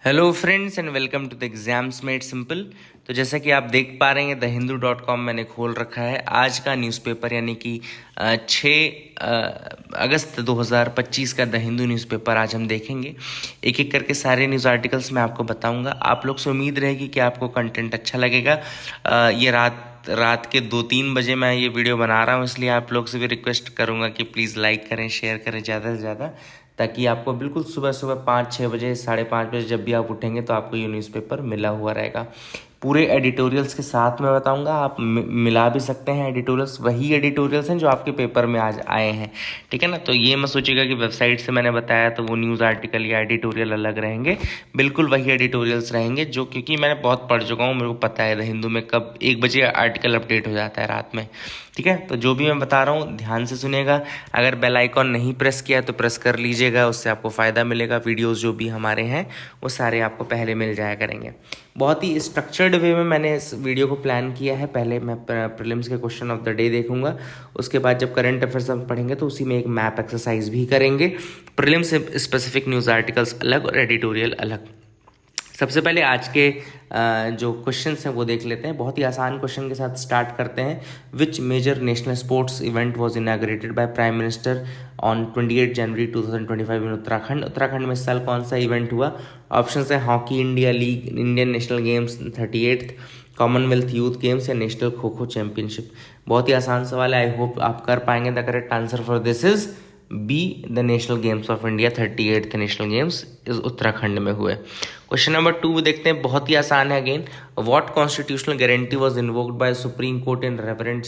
Hello friends and welcome to the exams made simple. तो जैसा कि आप देख पा रहे हैं thehindu.com मैंने खोल रखा है। आज का न्यूज़पेपर यानी कि 6 अगस्त 2025 का द हिंदू न्यूज़पेपर आज हम देखेंगे। एक एक करके सारे न्यूज़ आर्टिकल्स मैं आपको बताऊंगा। आप लोग से उम्मीद रहेगी कि आपको कंटेंट अच्छा लगेगा। ये रात के 2-3 बजे मैं ये वीडियो बना रहा हूँ, इसलिए आप लोग से भी रिक्वेस्ट करूँगा कि प्लीज़ लाइक करें, शेयर करें ज़्यादा से ज़्यादा, ताकि आपको बिल्कुल सुबह सुबह 5-6 बजे 5:30 बजे जब भी आप उठेंगे तो आपको ये न्यूज़पेपर मिला हुआ रहेगा। पूरे एडिटोरियल्स के साथ मैं बताऊंगा। आप मिला भी सकते हैं एडिटोरियल्स, वही एडिटोरियल्स हैं जो आपके पेपर में आज आए हैं, ठीक है ना। तो ये मत सोचिएगा कि वेबसाइट से मैंने बताया तो वो न्यूज़ आर्टिकल या एडिटोरियल अलग रहेंगे। बिल्कुल वही एडिटोरियल्स रहेंगे, जो क्योंकि मैंने बहुत पढ़ चुका हूँ, मेरे को पता है द हिंदू में कब 1 बजे आर्टिकल अपडेट हो जाता है रात में, ठीक है। तो जो भी मैं बता रहा हूँ ध्यान से सुनिएगा। अगर बेल आइकॉन नहीं प्रेस किया तो प्रेस कर लीजिएगा, उससे आपको फ़ायदा मिलेगा। वीडियोस जो भी हमारे हैं वो सारे आपको पहले मिल जाया करेंगे। बहुत ही स्ट्रक्चर्ड वे में मैंने इस वीडियो को प्लान किया है। पहले मैं प्रीलिम्स के क्वेश्चन ऑफ द डे देखूंगा, उसके बाद जब करंट अफेयर्स हम पढ़ेंगे तो उसी में एक मैप एक्सरसाइज भी करेंगे। प्रीलिम्स से स्पेसिफिक न्यूज़ आर्टिकल्स अलग और एडिटोरियल अलग। सबसे पहले आज के जो क्वेश्चंस हैं वो देख लेते हैं। बहुत ही आसान क्वेश्चन के साथ स्टार्ट करते हैं। Which major national sports event was inaugurated by prime minister on 28 January 2025 in Uttarakhand. Uttarakhand में इस साल कौन सा इवेंट हुआ? ऑप्शन है hockey India league, Indian national games 38th, commonwealth youth games या नेशनल खो खो चैंपियनशिप। बहुत ही आसान सवाल है, आई होप आप कर पाएंगे। The correct answer for this is B, the national games of India. 38th national games इस उत्तराखंड में हुए। क्वेश्चन नंबर 2 देखते हैं, बहुत ही आसान है again. What constitutional guarantee was invoked by supreme court in referent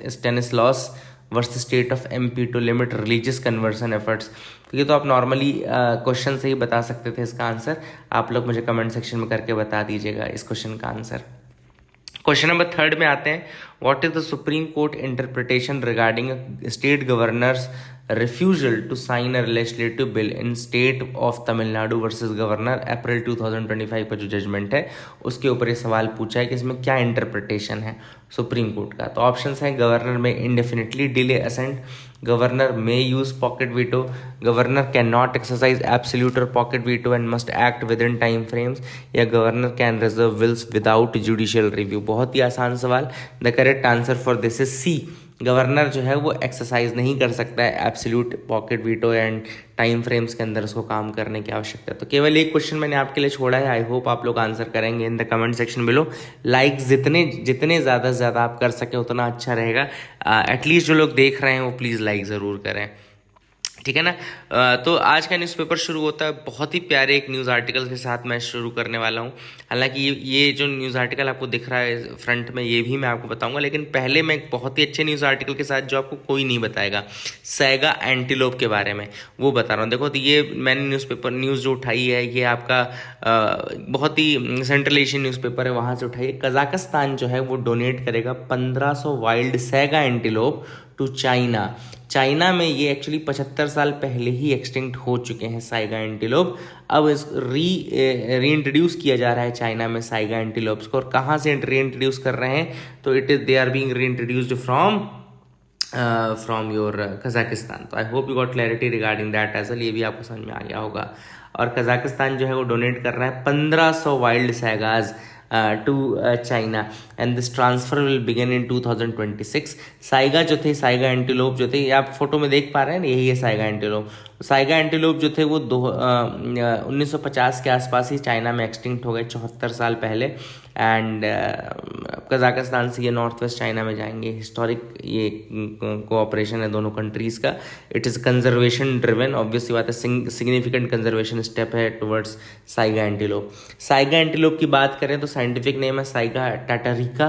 Stanislaus versus state of MP to limit religious conversion efforts? ये तो आप नॉर्मली क्वेश्चन से ही बता सकते थे इसका आंसर। आप लोग मुझे कमेंट सेक्शन में करके बता दीजिएगा इस क्वेश्चन का आंसर। क्वेश्चन नंबर 3 में आते हैं। What is the supreme court interpretation regarding state governors refusal to sign a legislative bill in state of Tamil Nadu versus governor? अप्रैल 2025 का जो जजमेंट है उसके ऊपर ये सवाल पूछा है कि इसमें क्या इंटरप्रिटेशन है सुप्रीम कोर्ट का। तो ऑप्शंस हैं, governor may indefinitely delay assent, governor may use pocket veto, governor can not exercise absolute or pocket veto and must act within time frames, या governor can reserve bills without judicial review. बहुत ही आसान सवाल। The correct answer for this is C, governor जो है वो exercise नहीं कर सकता है absolute pocket veto and time frames के अंदर उसको काम करने की आवश्यकता है। तो केवल एक क्वेश्चन मैंने आपके लिए छोड़ा है, आई होप आप लोग आंसर करेंगे in the comment section below. Like जितने ज़्यादा से ज़्यादा आप कर सके उतना अच्छा रहेगा। एटलीस्ट जो लोग देख रहे हैं वो प्लीज़ लाइक ज़रूर करें, ठीक है ना। तो आज का न्यूज़पेपर शुरू होता है बहुत ही प्यारे एक न्यूज़ आर्टिकल के साथ मैं शुरू करने वाला हूँ। हालांकि ये जो न्यूज़ आर्टिकल आपको दिख रहा है फ्रंट में ये भी मैं आपको बताऊंगा, लेकिन पहले मैं एक बहुत ही अच्छे न्यूज़ आर्टिकल के साथ जो आपको कोई नहीं बताएगा, सैगा एंटीलोप के बारे में, वो बता रहा हूँ। देखो, तो ये मैंने न्यूज़ जो उठाई है ये आपका बहुत ही सेंट्रल एशियन न्यूज़पेपर है, वहाँ से उठाई है। कजाकिस्तान जो है वो डोनेट करेगा 1500 wild saiga antelope to China. China में ये एक्चुअली 75 साल पहले ही एक्सटिंक्ट हो चुके हैं साइगा एंटीलोप। अब इस री इंट्रोड्यूस किया जा रहा है चाइना में साइगा एंटीलोप्स को। और कहाँ से री इंट्रोड्यूस कर रहे हैं? तो they are being reintroduced from your Kazakhstan. तो I hope you got clarity regarding that as well. ये भी आपको समझ में आ गया होगा। और कजाकिस्तान जो है वो डोनेट कर रहा है 1500 wild saigas to China and this transfer will begin in 2026। Saiga जो थे, साइगा एंटीलोप जो थे, ये आप फोटो में देख पा रहे हैं ना, यही है साइगा एंटीलोप। साइगा एंटीलोप जो थे वो 1950 के आसपास ही चाइना में एक्सटिंक्ट हो गए, 74 साल पहले। एंड कजाकिस्तान से ये नॉर्थ वेस्ट चाइना में जाएंगे। हिस्टोरिक ये कोऑपरेशन है दोनों कंट्रीज़ का। It is conservation driven, obviously बात है, सिग्निफिकेंट कंजर्वेशन स्टेप है towards saiga antelope. Saiga antelope की बात करें तो साइंटिफिक नेम है saiga tatarica.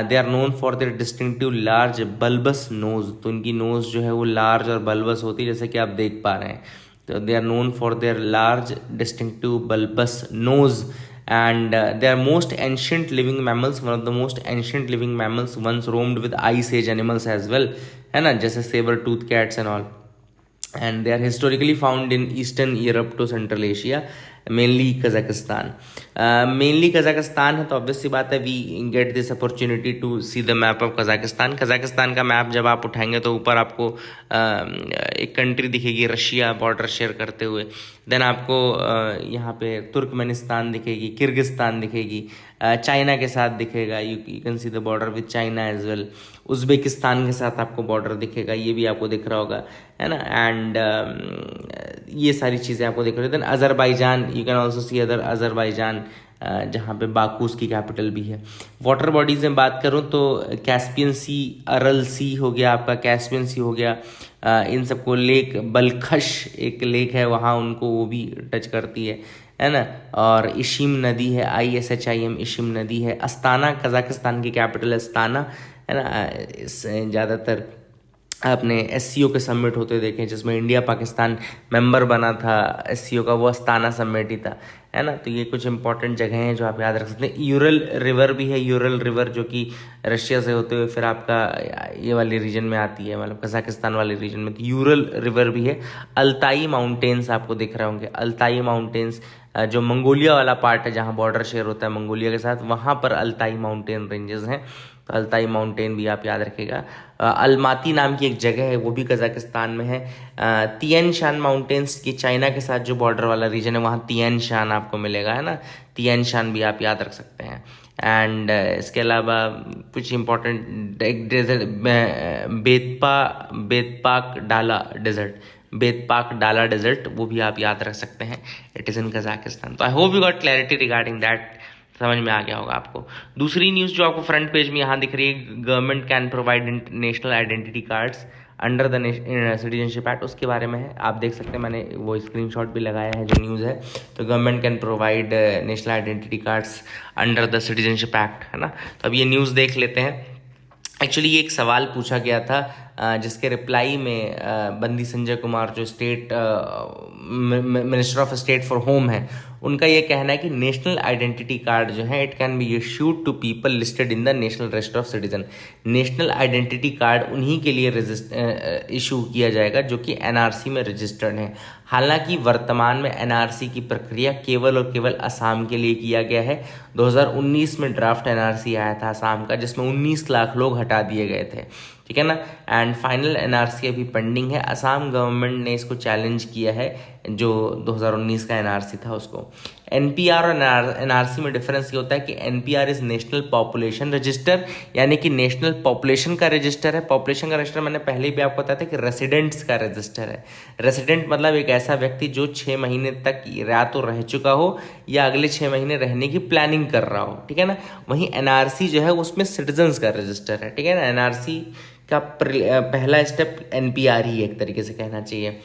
They are known for their distinctive large bulbous nose. तो इनकी नोज जो है वो लार्ज और बल्बस होती है, जैसे कि आप देख पा रहे हैं। तो they are known for their large distinctive bulbous nose and they are most ancient living mammals, one of the most ancient living mammals, once roamed with ice age animals as well, है ना, जैसे saber tooth cats and all. and they are historically found in Eastern Europe to Central Asia, mainly Kazakhstan. Mainly Kazakhstan है तो obvious सी बात है we get this opportunity to see the map of Kazakhstan. Kazakhstan का map जब आप उठाएंगे तो ऊपर आपको एक कंट्री दिखेगी रशिया बॉर्डर शेयर करते हुए. देन आपको यहाँ पे तुर्कमेनिस्तान दिखेगी, किर्गिस्तान दिखेगी, चाइना के साथ दिखेगा, you can see the border with China as well. Uzbekistan के साथ आपको बॉर्डर दिखेगा, ये भी आपको दिख रहा होगा, है ना. एंड ये सारी चीज़ें आपको दिख रही है. Then Azerbaijan, you can also see other Azerbaijan, जहाँ पे बाकू उसकी कैपिटल भी है. वाटर बॉडीज़ में बात करूँ तो कैस्पियन सी, अरल सी हो गया आपका, कैस्पियन सी हो गया, इन सबको लेक बलखश एक लेक है वहाँ, उनको वो भी टच करती है ना. और इशिम नदी है, ISHIM इशिम नदी है. अस्ताना कजाकिस्तान की कैपिटल है अस्ताना, है ना. ज़्यादातर आपने SCO के समिट होते देखे जिसमें इंडिया पाकिस्तान मेंबर बना था SCO का, वो अस्ताना समिट ही था, है ना. तो ये कुछ इंपॉर्टेंट जगह हैं जो आप याद रख सकते हैं. यूरल रिवर भी है, यूरल रिवर जो कि रशिया से होते हुए फिर आपका ये वाले रीजन में आती है, मतलब कजाकिस्तान वाले रीजन में. तो यूरल रिवर भी है. अल्ताई माउंटेन्स आपको दिख रहे होंगे, अल्ताई माउंटेन्स जो मंगोलिया वाला पार्ट है जहाँ बॉर्डर शेयर होता है मंगोलिया के साथ, वहाँ पर अल्ताई माउंटेन रेंजेस हैं. तो अल्ताई माउंटेन भी आप याद रखिएगा. अलमाती नाम की एक जगह है, वो भी कजाकिस्तान में है. तियान शान माउंटेन्स की चाइना के साथ जो बॉर्डर वाला रीजन है वहाँ तियान शान आपको मिलेगा, है ना. तियान शान भी आप याद रख सकते हैं. एंड इसके अलावा कुछ इंपॉर्टेंट एक डेजर्ट, बेतपाक डाला डेजर्ट, बेतपाक डाला डेजर्ट, वो भी आप याद रख सकते हैं. It is in Kazakhstan. तो I hope you got clarity regarding that. समझ में आ गया होगा आपको. दूसरी न्यूज़ जो आपको फ्रंट पेज में यहाँ दिख रही है, government can provide national identity cards under the citizenship act, उसके बारे में है. आप देख सकते हैं मैंने वो स्क्रीनशॉट भी लगाया है जो न्यूज़ है. तो government can provide national identity cards under the citizenship act, है ना. तो अब ये न्यूज़ देख लेते हैं. एक्चुअली ये एक सवाल पूछा गया था जिसके रिप्लाई में बंदी संजय कुमार जो state minister of state for home है, उनका ये कहना है कि नेशनल आइडेंटिटी कार्ड जो है it can be issued to people listed in the national register of citizen. National identity card उन्हीं के लिए इशू किया जाएगा जो कि NRC में रजिस्टर्ड है. हालांकि वर्तमान में NRC की प्रक्रिया केवल और केवल असम के लिए किया गया है. 2019 में ड्राफ्ट NRC आया था असम का जिसमें 19 लाख लोग हटा दिए गए थे, ठीक है ना. एंड फाइनल NRC अभी पेंडिंग है. असम गवर्नमेंट ने इसको चैलेंज किया है, जो 2019 का NRC था उसको. NPR और NRC में डिफरेंस ये होता है कि NPR is national population register, यानी कि नेशनल पॉपुलेशन का रजिस्टर है. पॉपुलेशन का रजिस्टर मैंने पहले भी आपको बताया था कि रेसिडेंट्स का रजिस्टर है. रेसिडेंट मतलब एक ऐसा व्यक्ति जो 6 महीने तक या तो रह चुका हो या अगले 6 महीने रहने की प्लानिंग कर रहा हो, ठीक है ना. वहीं NRC जो है उसमें सिटीजन्स का रजिस्टर है, ठीक है ना. NRC का पहला स्टेप NPR ही एक तरीके से कहना चाहिए.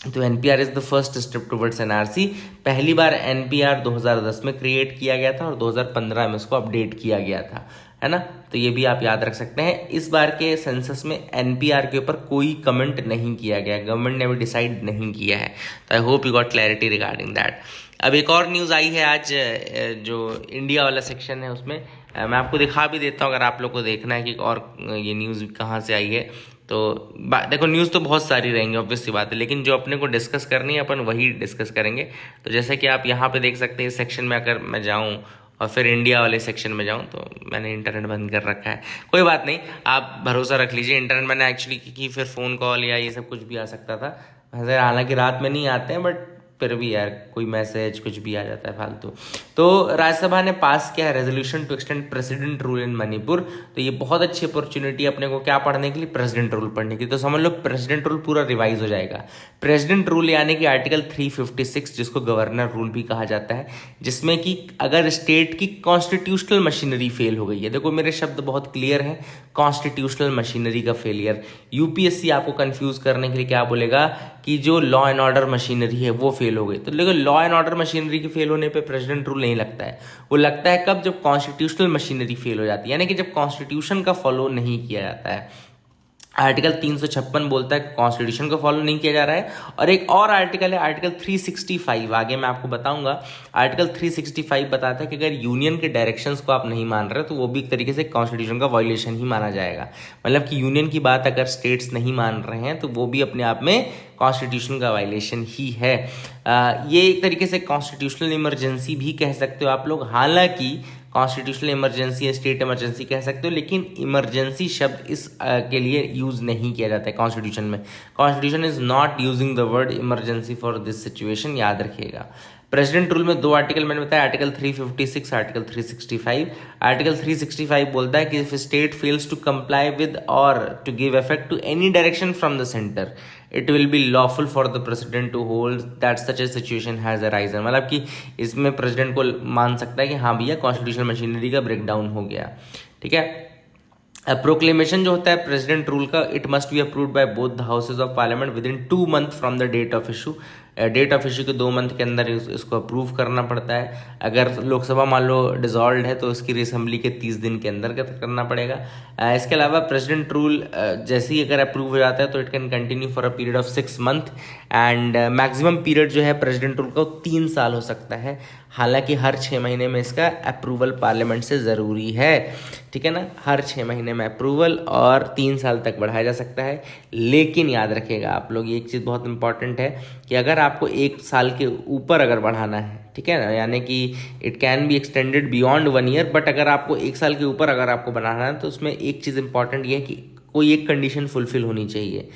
तो NPR is the first step towards NRC. पहली बार NPR 2010 में क्रिएट किया गया था और 2015 में इसको अपडेट किया गया था, है ना. तो ये भी आप याद रख सकते हैं. इस बार के सेंसस में NPR के ऊपर कोई कमेंट नहीं किया गया, गवर्नमेंट ने अभी डिसाइड नहीं किया है. तो I hope you got clarity regarding that. अब एक और न्यूज़ आई है आज, जो इंडिया वाला सेक्शन है उसमें मैं आपको दिखा भी देता हूँ अगर आप लोग को देखना है कि और ये न्यूज़ कहाँ से आई है. तो देखो न्यूज़ तो बहुत सारी रहेंगी ऑब्वियस सी बात है, लेकिन जो अपने को डिस्कस करनी है अपन वही डिस्कस करेंगे. तो जैसे कि आप यहाँ पे देख सकते हैं इस सेक्शन में अगर मैं जाऊँ और फिर इंडिया वाले सेक्शन में जाऊँ, तो मैंने इंटरनेट बंद कर रखा है. कोई बात नहीं, आप भरोसा रख लीजिए. इंटरनेट मैंने एक्चुअली की फिर फ़ोन कॉल या ये सब कुछ भी आ सकता था. हालांकि रात में नहीं आते हैं बट फिर भी यार कोई मैसेज कुछ भी आ जाता है फालतू. तो राज्यसभा ने पास किया है resolution to extend president rule in Manipur. तो ये बहुत अच्छी अपॉर्चुनिटी है अपने को क्या पढ़ने के लिए, प्रेसिडेंट रूल पढ़ने की. तो समझ लो प्रेसिडेंट रूल पूरा रिवाइज हो जाएगा. प्रेसिडेंट रूल यानी कि आर्टिकल 356 जिसको गवर्नर रूल भी कहा जाता है, जिसमें कि अगर स्टेट की कॉन्स्टिट्यूशनल मशीनरी फेल हो गई है, देखो मेरे शब्द बहुत क्लियर हैं, कॉन्स्टिट्यूशनल मशीनरी का फेलियर. UPSC आपको कंफ्यूज करने के लिए क्या बोलेगा कि जो लॉ एंड ऑर्डर मशीनरी है वो फेल हो गई. तो देखो लॉ एंड ऑर्डर मशीनरी के फेल होने पे प्रेसिडेंट रूल नहीं लगता है. वो लगता है कब, जब कॉन्स्टिट्यूशनल मशीनरी फेल हो जाती है, यानी कि जब कॉन्स्टिट्यूशन का फॉलो नहीं किया जाता है. आर्टिकल 356 बोलता है कॉन्स्टिट्यूशन को फॉलो नहीं किया जा रहा है। और एक और आर्टिकल है आर्टिकल 365, आगे मैं आपको बताऊंगा। आर्टिकल 365 बताता है कि अगर यूनियन के डायरेक्शंस को आप नहीं मान रहे तो वो भी एक तरीके से कॉन्स्टिट्यूशन का वायलेशन ही माना जाएगा। मतलब कि यूनियन की बात अगर स्टेट्स नहीं मान रहे हैं तो वो भी अपने आप में कॉन्स्टिट्यूशन का वायलेशन ही है। ये एक तरीके से कॉन्स्टिट्यूशनल इमरजेंसी भी कह सकते हो आप लोग। हालांकि कॉन्स्टिट्यूशनल इमरजेंसी या स्टेट इमरजेंसी कह सकते हो, लेकिन इमरजेंसी शब्द इस के लिए यूज़ नहीं किया जाता है कॉन्स्टिट्यूशन में। Constitution is not using the word emergency for this situation, याद रखिएगा। प्रेसिडेंट रूल में 2 आर्टिकल मैंने बताया, आर्टिकल 356, आर्टिकल 365। आर्टिकल 365 बोलता है कि if state fails to comply with or to give effect to any direction from the centre it will be lawful for the president to hold that such a situation has arisen. मतलब कि इसमें president को मान सकता है कि हाँ भैया कॉन्स्टिट्यूशनल मशीनरी का ब्रेकडाउन हो गया, ठीक है। प्रोक्लेमेशन जो होता है प्रेसिडेंट रूल का, it must be approved by both the houses of parliament within 2 month from the date of issue. Date of issue के 2 मंथ के अंदर इसको अप्रूव करना पड़ता है। अगर लोकसभा मान लो डिसॉल्व है तो उसकी असेंबली के 30 दिन के अंदर करना पड़ेगा। इसके अलावा प्रेसिडेंट रूल जैसे ही अगर अप्रूव हो जाता है तो it can continue for a period of 6 month and maximum period जो है प्रेसिडेंट रूल का 3 साल हो सकता है। हालांकि हर 6 महीने में इसका अप्रूवल पार्लियामेंट से ज़रूरी है, ठीक है ना। हर 6 महीने में अप्रूवल और 3 साल तक बढ़ाया जा सकता है। लेकिन याद रखिएगा आप लोग, ये एक चीज़ बहुत इंपॉर्टेंट है कि अगर आपको 1 साल के ऊपर अगर बढ़ाना है, ठीक है ना, यानी कि it can be extended beyond 1 year, but अगर आपको 1 साल के ऊपर अगर आपको बढ़ाना है तो उसमें एक चीज़ इंपॉर्टेंट ये है कि कोई एक कंडीशन फुलफिल होनी चाहिए।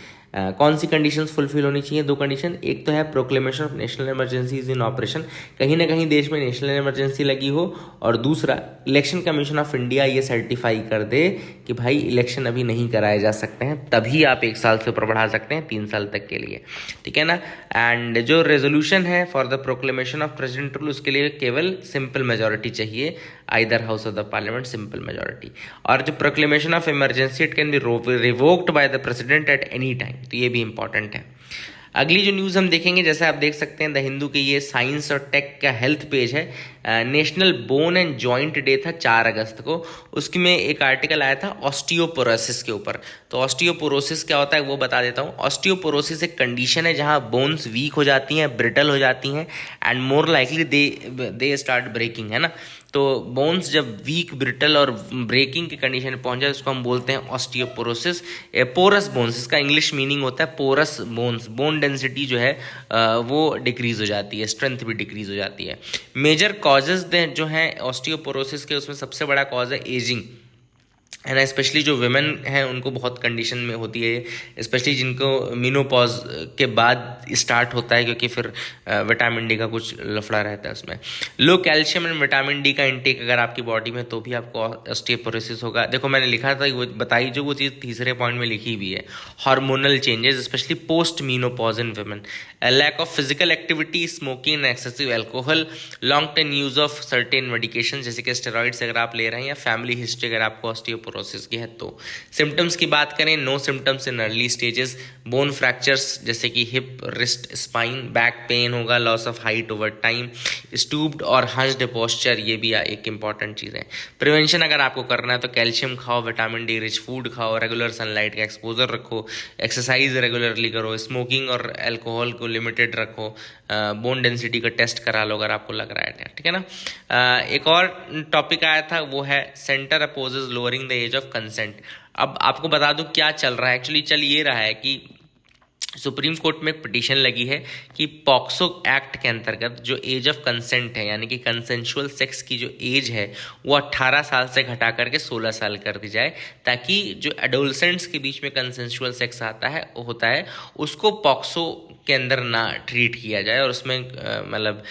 कौन सी कंडीशंस फुलफिल होनी चाहिए? 2 कंडीशन। एक तो है proclamation of national emergency is in operation, कहीं ना कहीं देश में नेशनल इमरजेंसी लगी हो, और दूसरा इलेक्शन कमीशन ऑफ इंडिया ये सर्टिफाई कर दे कि भाई इलेक्शन अभी नहीं कराए जा सकते हैं, तभी आप 1 साल से ऊपर बढ़ा सकते हैं 3 साल तक के लिए, ठीक है ना। एंड जो रेजोल्यूशन है for the proclamation of president rule, उसके लिए केवल सिंपल मेजोरिटी चाहिए, either house of the parliament, simple majority. और जो proclamation of emergency it can B revoked by the president at any time, तो ये भी इंपॉर्टेंट है। अगली जो न्यूज़ हम देखेंगे, जैसे आप देख सकते हैं द हिंदू के ये साइंस और टेक का हेल्थ पेज है। National bone and joint day था 4 अगस्त को, उसकी में एक आर्टिकल आया था ऑस्टियोपोरोसिस के ऊपर। तो ऑस्टियोपोरोसिस क्या होता है वो बता देता हूँ। ऑस्टियोपोरोसिस एक कंडीशन है जहाँ बोन्स वीक हो जाती हैं, ब्रिटल हो जाती हैं and more likely they start breaking, है ना। तो बोन्स जब वीक, ब्रिटल और ब्रेकिंग की कंडीशन में पहुंच जाए उसको हम बोलते हैं ऑस्टियोपोरोसिस। पोरस बोन्स, इसका इंग्लिश मीनिंग होता है पोरस बोन्स। बोन डेंसिटी जो है वो डिक्रीज हो जाती है, स्ट्रेंथ भी डिक्रीज हो जाती है। मेजर कॉजेज जो हैं ऑस्टियोपोरोसिस के, उसमें सबसे बड़ा कॉज है एजिंग, है ना। स्पेशली जो विमेन हैं उनको बहुत कंडीशन में होती है, स्पेशली जिनको मीनोपॉज के बाद स्टार्ट होता है, क्योंकि फिर विटामिन डी का कुछ लफड़ा रहता है उसमें। लो कैल्शियम एंड विटामिन डी का इंटेक अगर आपकी बॉडी में, तो भी आपको ऑस्टियोपोरोसिस होगा। देखो मैंने लिखा था वो बताई, जो वो चीज़ तीसरे पॉइंट में लिखी भी है, hormonal changes specially post menopause in women, lack of physical activity, smoking and excessive alcohol, long term use of certain medication जैसे कि स्टेरॉइड्स अगर आप ले रहे हैं, या फैमिली हिस्ट्री अगर आपको ऑस्टियोपोरोसिस की है तो। सिम्टम्स की बात करें, no symptoms in early stages. Bone fractures जैसे कि hip, wrist, spine, back pain होगा, loss of height over time, stooped और हंस्ड पोस्चर, ये भी एक इंपॉर्टेंट चीज़ है। प्रिवेंशन अगर आपको करना है तो कैल्शियम खाओ, विटामिन डी रिच फूड खाओ, रेगुलर सनलाइट का एक्सपोजर रखो, एक्सरसाइज रेगुलरली करो, स्मोकिंग और एल्कोहल को लिमिटेड रखो, बोन डेंसिटी का टेस्ट करा लो अगर आपको लग रहा है, ठीक है ना। एक और टॉपिक आया था वो है centre opposes lowering the age of consent. अब आपको बता दूं क्या चल रहा है, एक्चुअली चल ये रहा है कि सुप्रीम कोर्ट में एक पिटीशन लगी है कि पॉक्सो एक्ट के अंतर्गत जो एज ऑफ कंसेंट है, यानी कि कंसेंशुअल सेक्स की जो एज है वो 18 साल से घटा करके 16 साल कर दी जाए, ताकि जो एडोलसेंट्स के बीच में कंसेंशुअल सेक्स होता है उसको पॉक्सो के अंदर ना ट्रीट किया जाए, और उसमें मतलब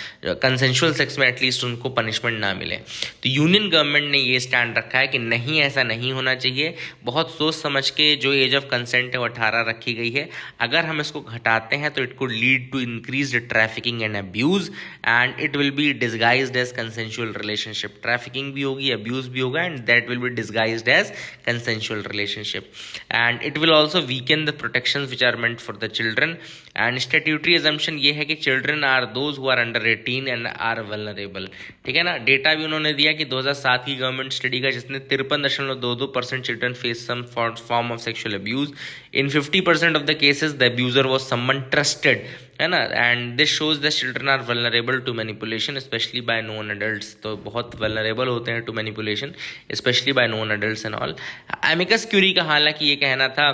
कंसेंशुअल सेक्स में एटलीस्ट उनको पनिशमेंट ना मिले। तो यूनियन गवर्नमेंट ने ये स्टैंड रखा है कि नहीं, ऐसा नहीं होना चाहिए। बहुत सोच समझ के जो एज ऑफ कंसेंट है वो 18 रखी गई है। अगर हम इसको घटाते हैं तो it could lead to increased trafficking and abuse and it will be disguised as consensual relationship. Trafficking भी होगी, अब्यूज भी होगा, and that will be disguised as consensual relationship. And it will also weaken the protections which are meant for the children and statutory assumption ये है कि children are those who are under 18 and are vulnerable, ठीक है ना। Data भी उन्होंने दिया कि 2007 की गवर्नमेंट स्टडी का, जिसने 53.22% children face some form of sexual abuse. In 50% of the cases the abuser was someone trusted, है ना, and this shows the children are vulnerable to manipulation specially by known adults. तो बहुत vulnerable होते हैं to manipulation specially by known adults and all. Amicus curiae का हालांकि ये कहना था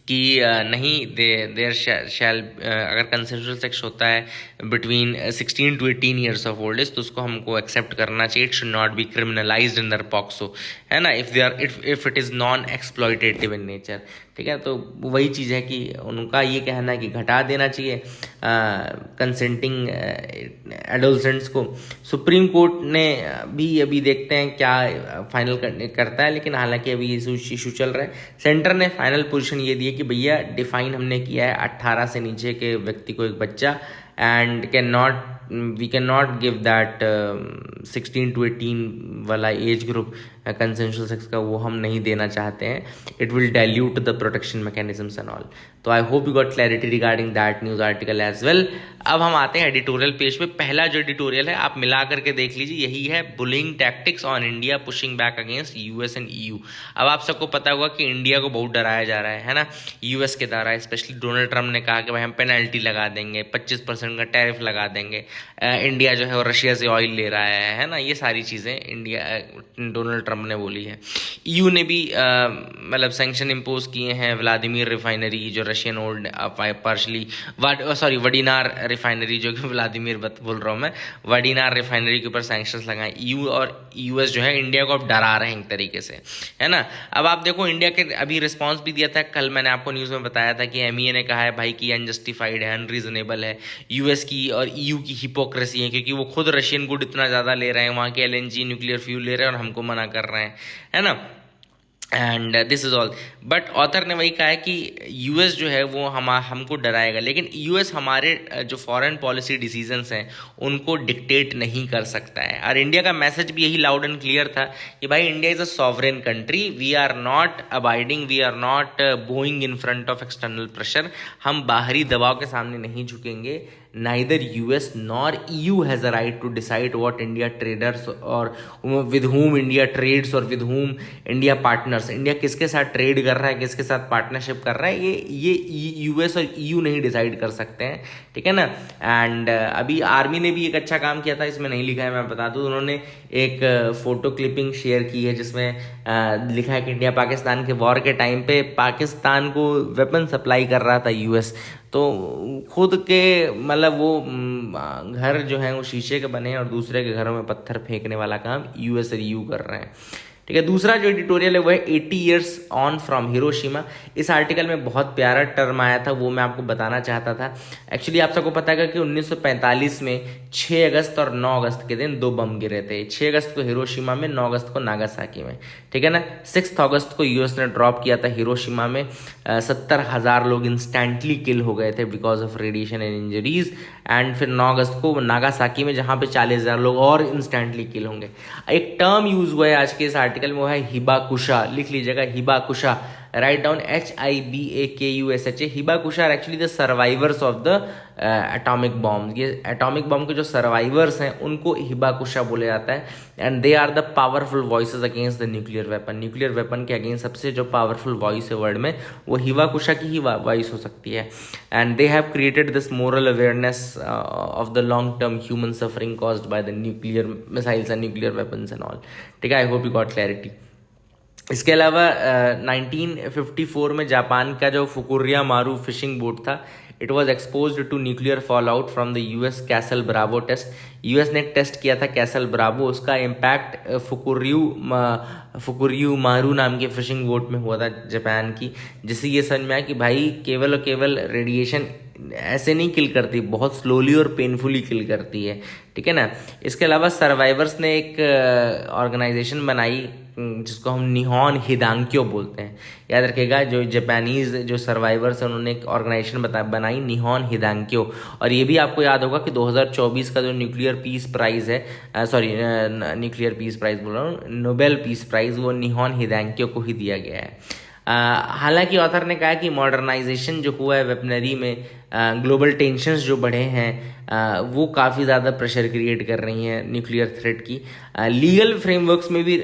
कि नहीं, देर शैल अगर कंसेंशुअल सेक्स होता है between 16 to 18 years of old age तो उसको हमको एक्सेप्ट करना चाहिए। It should not be criminalised under POCSO, है ना, if it is non exploitative in nature, ठीक है। तो वही चीज़ है कि उनका ये कहना है कि घटा देना चाहिए कंसेंटिंग एडोलसेंट्स को। सुप्रीम कोर्ट ने भी अभी देखते हैं क्या फाइनल करता है, लेकिन हालांकि अभी ये इशू चल रहा है। सेंटर ने फाइनल पोजीशन ये दी है कि भैया डिफाइन हमने किया है 18 से नीचे के व्यक्ति को एक बच्चा, and we can not give that 16 to 18 वाला एज ग्रुप कंसेंशुअल सेक्स का, वो हम नहीं देना चाहते हैं। It will dilute the protection mechanisms and all. तो I hope you got clarity regarding that news article as well. अब हम आते हैं एडिटोरियल पेज पे। पहला जो एडिटोरियल है आप मिला करके देख लीजिए, यही है bullying tactics on India pushing back against US and EU. अब आप सबको पता होगा कि इंडिया को बहुत डराया जा रहा है ना, यूएस के द्वारा। स्पेशली डोनाल्ड ट्रंप ने कहा कि भाई हम पेनल्टी लगा देंगे, 25% का टैरिफ लगा देंगे। इंडिया जो है वो रशिया से ऑयल ले रहा है ना, ये सारी चीज़ें इंडिया डोनाल्ड ट्रंप ने बोली है। ईयू ने भी मतलब सैंक्शन इम्पोज किए हैं। व्लादिमीर रिफाइनरी जो Russian old partially Vadinar refinery, जो कि व्लादिमीर बोल रहा हूँ मैं, वडीनार रिफाइनरी के ऊपर सैंक्शंस लगाए। ईयू और यूएस जो है इंडिया को अब डरा रहे हैं एक तरीके से, है ना। अब आप देखो इंडिया के अभी रिस्पांस भी दिया था, कल मैंने आपको न्यूज़ में बताया था कि एमईए ने कहा है भाई कि अनजस्टिफाइड है, अनरीजनेबल है यूएस की और ईयू की हिपोक्रेसी है, क्योंकि वो खुद रशियन गुड इतना ज़्यादा ले रहे हैं, वहाँ के एलएनजी न्यूक्लियर फ्यूल ले रहे हैं और हमको मना कर रहे हैं, है ना। And this is all, but author ने वही कहा है कि यूएस जो है वो हमको डराएगा, लेकिन यूएस हमारे जो फॉरेन पॉलिसी डिसीजंस हैं उनको डिक्टेट नहीं कर सकता है। और इंडिया का मैसेज भी यही लाउड एंड क्लियर था कि भाई India is a sovereign country, we are not abiding, we are not bowing in front of external pressure. हम बाहरी दबाव के सामने नहीं झुकेंगे। Neither US nor EU has a right to decide what India traders or with whom India trades or with whom India partners. India किसके साथ trade कर रहा है, किसके साथ पार्टनरशिप कर रहा है, ये US और EU नहीं डिसाइड कर सकते हैं, ठीक है ना। एंड अभी आर्मी ने भी एक अच्छा काम किया था, इसमें नहीं लिखा है, मैं बता दूं। उन्होंने एक फोटो क्लिपिंग शेयर की है जिसमें लिखा है कि इंडिया पाकिस्तान के वॉर के टाइम पे पाकिस्तान को वेपन सप्लाई कर रहा था यूएस। तो खुद के मतलब वो घर जो है वो शीशे के बने और दूसरे के घरों में पत्थर फेंकने वाला काम यूएस और ईयू कर रहे हैं, ठीक है। दूसरा जो एडिटोरियल है वो है 80 ईयर्स ऑन फ्रॉम हिरोशिमा। इस आर्टिकल में बहुत प्यारा टर्म आया था, वो मैं आपको बताना चाहता था। एक्चुअली आप सबको पता है कि 1945 में 6 अगस्त और 9 अगस्त के दिन 2 बम गिरे थे। 6 अगस्त को हिरोशिमा में, 9 अगस्त को नागासाकी में, ठीक है ना। 6 अगस्त को यूएस ने ड्रॉप किया था हिरोशिमा में। 70,000 लोग इंस्टेंटली किल हो गए थे because of radiation and injuries. And फिर 9 अगस्त को नागासाकी में, जहाँ पे 40,000 लोग और इंस्टेंटली किल होंगे। एक टर्म यूज हुआ है आज के इस आर्टिकल में, वो है हिबाकुशा। लिख लीजिएगा hibakusha, write down HIBAKUSHA। Hibakusha are actually the survivors of the atomic bomb. ये एटॉमिक बॉम्ब के जो सर्वाइवर्स हैं उनको हिबाकुशा बोले जाता है। And they are the powerful voices against the nuclear weapon. Nuclear weapon के अगेंस्ट सबसे जो पावरफुल वॉइस है वर्ल्ड में, वो हिबाकुशा की ही वॉइस हो सकती है। And they have created this moral awareness of the long term human suffering caused by the nuclear missiles and nuclear weapons and all, ठीक है। I hope you got clarity. इसके अलावा 1954 में जापान का जो फुकुरिया मारू फिशिंग बोट था, it was expose to nuclear fallout from the US Castle Bravo test. US ने एक टेस्ट किया था कैसल ब्रावो, उसका इम्पैक्ट फुकुरियू मारू नाम की फिशिंग बोट में हुआ था जापान की, जिससे ये समझ में आया कि भाई केवल और केवल रेडिएशन ऐसे नहीं किल करती, बहुत स्लोली और पेनफुली किल करती है, ठीक है ना। इसके अलावा सर्वाइवर्स ने एक ऑर्गेनाइजेशन बनाई जिसको हम निहॉन हिदांक्यो बोलते हैं। याद रखिएगा, जो जापानीज जो सर्वाइवर्स हैं उन्होंने एक ऑर्गेनाइजेशन बनाई निहॉन हिदांक्यो। और ये भी आपको याद होगा कि 2024 का जो न्यूक्लियर पीस प्राइज़ है, न्यूक्लियर पीस प्राइज़ बोल रहा हूँ, नोबेल पीस प्राइज़, वो निहॉन हिदांक्यो को ही दिया गया है। हालांकि ऑथर ने कहा कि मॉडर्नाइजेशन जो हुआ है वेपनरी में ग्लोबल टेंशन्स जो बढ़े हैं वो काफ़ी ज़्यादा प्रेशर क्रिएट कर रही हैं न्यूक्लियर थ्रेट की। लीगल फ्रेमवर्क्स में भी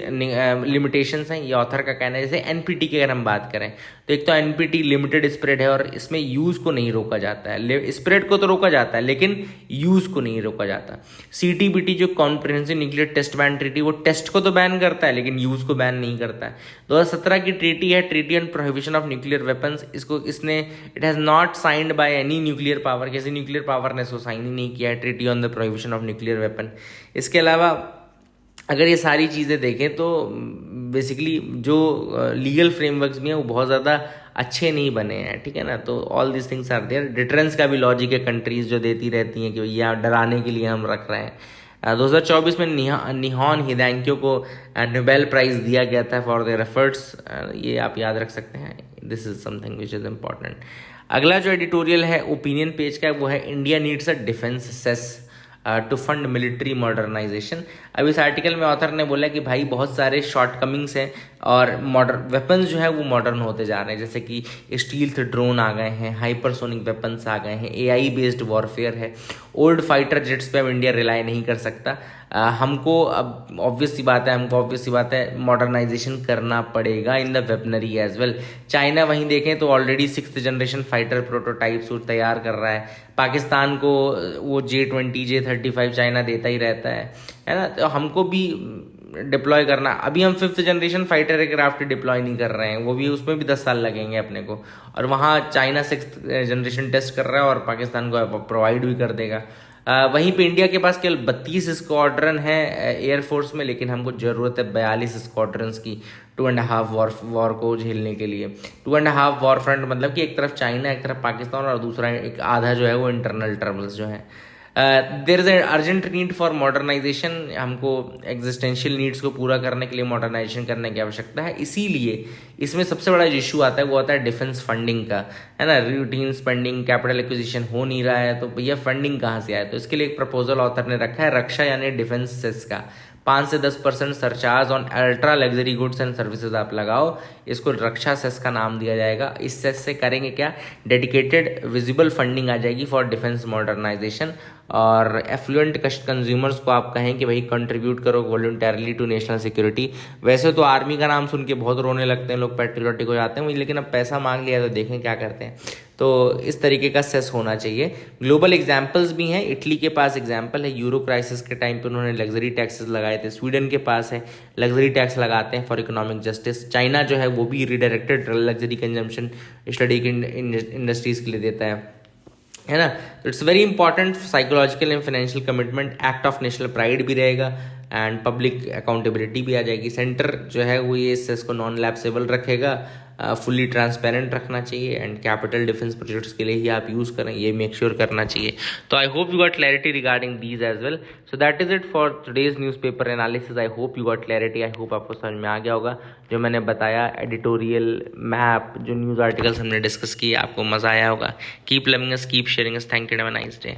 लिमिटेशंस हैं, ये ऑथर का कहना है। जैसे एनपीटी की अगर हम बात करें तो एक तो एनपीटी लिमिटेड स्प्रेड है और इसमें यूज़ को नहीं रोका जाता है। स्प्रेड को तो रोका जाता है लेकिन यूज़ को नहीं रोका जाता। सीटीबीटी जो comprehensive nuclear test ban treaty, वो टेस्ट को तो बैन करता है लेकिन यूज़ को बैन नहीं करता है। 2017 की ट्रीटी है, treaty on prohibition of nuclear weapons. इसने it has not signed by any nuclear power, किसी न्यूक्लियर पावर ने इसको साइन ही नहीं किया है, treaty on the prohibition of nuclear weapon. इसके अलावा अगर ये सारी चीज़ें देखें तो बेसिकली जो लीगल फ्रेमवर्क्स भी हैं वो बहुत ज़्यादा अच्छे नहीं बने हैं, ठीक है ना। तो all this things are there. Deterrence का भी लॉजिक है कंट्रीज जो देती रहती हैं कि भैया डराने के लिए हम रख रहे हैं। 2024 में निहॉन हिदांक्यो को नोबेल प्राइज़ दिया गया था फॉर देयर एफर्ट्स, ये आप याद रख सकते हैं। This is something which is important. अगला जो एडिटोरियल है ओपिनियन पेज का वो है India needs a defence cess to fund military modernisation. अब इस आर्टिकल में ऑथर ने बोला कि भाई बहुत सारे शॉर्टकमिंग्स हैं और मॉडर्न वेपन्स जो है वो मॉडर्न होते जा रहे हैं, जैसे कि स्टील्थ ड्रोन आ गए हैं, हाइपरसोनिक वेपन्स आ गए हैं, एआई बेस्ड वॉरफेयर है। ओल्ड फाइटर जेट्स पे अब इंडिया रिलाई नहीं कर सकता। हमको अब ऑब्वियस सी बात है मॉडर्नाइजेशन करना पड़ेगा in the weaponry as well. China वहीं देखें तो already 6th generation fighter prototypes तैयार कर रहा है। पाकिस्तान को वो J-20 J-35 चाइना देता ही रहता है ना। तो हमको भी डिप्लॉय करना, अभी हम 5th generation fighter aircraft deploy नहीं कर रहे हैं, वो भी उसमें भी 10 साल लगेंगे अपने को, और वहाँ चाइना 6th जनरेशन टेस्ट कर रहा है और पाकिस्तान को प्रोवाइड भी कर देगा। वहीं पे इंडिया के पास केवल 32 स्क्वाड्रन है एयरफोर्स में, लेकिन हमको ज़रूरत है 42 स्क्वाड्रन्स की 2.5 वॉर को झेलने के लिए। 2.5 वॉर फ्रंट मतलब कि एक तरफ चाइना, एक तरफ पाकिस्तान और दूसरा एक आधा जो है वो इंटरनल ट्रबल्स जो है। There is urgent need for modernisation. हमको एग्जिस्टेंशियल नीड्स को पूरा करने के लिए मॉडर्नाइजेशन करने की आवश्यकता है। इसीलिए इसमें सबसे बड़ा जो इशू आता है वो आता है डिफेंस फंडिंग का, है ना। रूटीन स्पेंडिंग, कैपिटल एक्विजिशन हो नहीं रहा है, तो भैया फंडिंग कहाँ से आए। तो इसके लिए एक प्रपोजल ऑथर ने रखा है रक्षा यानी डिफेंस सेस का 5 से 10% surcharge on ultra luxury goods and services आप लगाओ, इसको रक्षा सेस का नाम दिया जाएगा। इस सेस से करेंगे क्या, डेडिकेटेड विजिबल फंडिंग आ जाएगी फॉर डिफेंस मॉडर्नाइजेशन। और एफ्लुएंट कंज्यूमर्स को आप कहें कि भाई कंट्रीब्यूट करो वॉलंटरली टू नेशनल सिक्योरिटी। वैसे तो आर्मी का नाम सुन के बहुत रोने लगते हैं लोग, पैट्रियोटिक हो जाते हैं, लेकिन अब पैसा मांग लिया तो देखें क्या करते हैं। तो इस तरीके का सेस होना चाहिए। ग्लोबल एग्जाम्पल्स भी हैं। इटली के पास एग्जाम्पल है, यूरो क्राइसिस के टाइम पे उन्होंने लग्जरी टैक्सेस लगाए थे। स्वीडन के पास है, लग्जरी टैक्स लगाते हैं फॉर इकोनॉमिक जस्टिस। चाइना जो है वो भी रिडायरेक्टेड लग्जरी कंजम्पशन स्टडी की इंडस्ट्रीज के लिए देता है ना। तो it's very important psychological and financial commitment, act of national pride भी रहेगा एंड पब्लिक अकाउंटेबिलिटी भी आ जाएगी। सेंटर जो है वो ये सेस को नॉन लैप्सेबल रखेगा, फुली ट्रांसपेरेंट रखना चाहिए एंड कैपिटल डिफेंस प्रोजेक्ट्स के लिए ही आप यूज़ करें, ये मेक श्योर करना चाहिए। तो I hope you got clarity regarding these as well. So that is it for today's newspaper analysis. I hope you got clarity, I hope आपको समझ में आ गया होगा जो मैंने बताया, एडिटोरियल, मैप, जो न्यूज़ आर्टिकल्स हमने डिस्कस किए, आपको मज़ा आया होगा। Keep loving us, keep sharing us. Thank you, have a nice day.